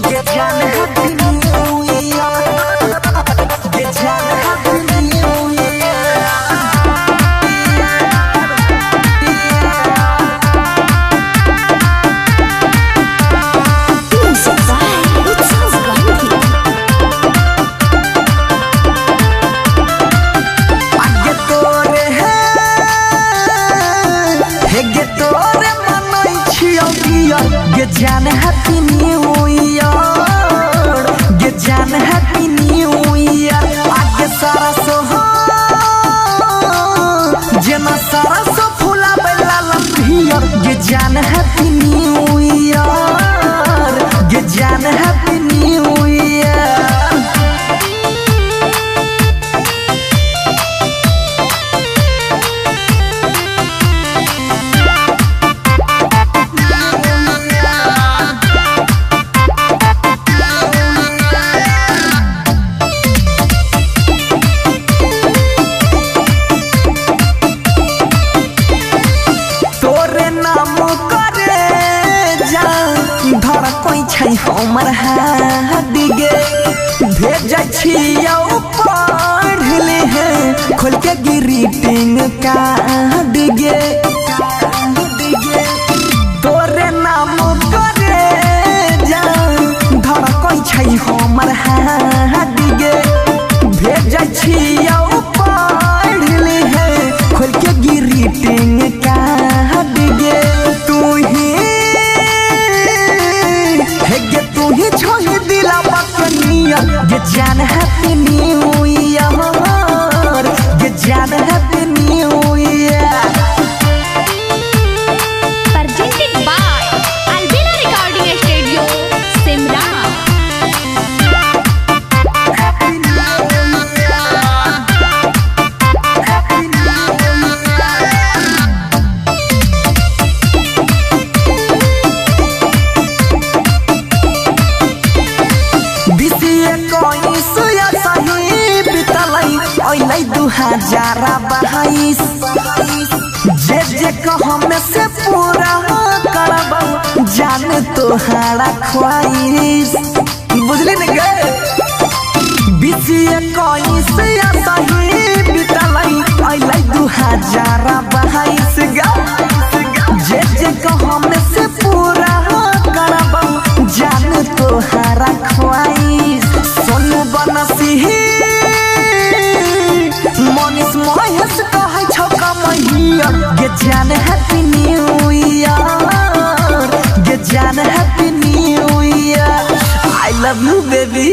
Get down and happy new year. Get down and happy new year. Music by Utsav Gandhi. आगे तोरे हे गे तोरे मनई छियौ किया गे जान हैप्पी न्यू ईयर गे जान हैप्पी न्यू ईयर आगे सारा सो जेना सारा सो फूला बेला लंबियर गे जान हैप्पी न्यू ईयर गे जान हैप्पी न्यू ईयर तोरे नाम करे जा धर कोई छै हमर हाथ गे भेजै छियौ पढ़ ले है खोल के ग्रीटिंग कार्ड गे तोरे नाम करे जा धर कोई छै हमर हाथ गे भेजै छियौ पढ़ ले है खोल के ग्रीटिंग कार्ड गे तू ही छोही दिला बकनिया गे जान हैप्पी न्यू ईयर गे जान happy new year Presented by Albina Recording Studio, Simla. Happy new year happy new BCA कोई सुया सही बितलै ओइलै 2022 जे जे कहमे से पूरा करबौ जान तोहारा ख्वाहिश बुझली न गे बीसीए कोई सुया सही बितलै ओइलै 2022 गे जे जे कहमे से पूरा करबौ जान तोहारा ख्वाहिश सोनू बनसी मनीष महेश कहै छौ कमहिया गे जान हैप्पी न्यू ईयर गे जान happy new year I love you baby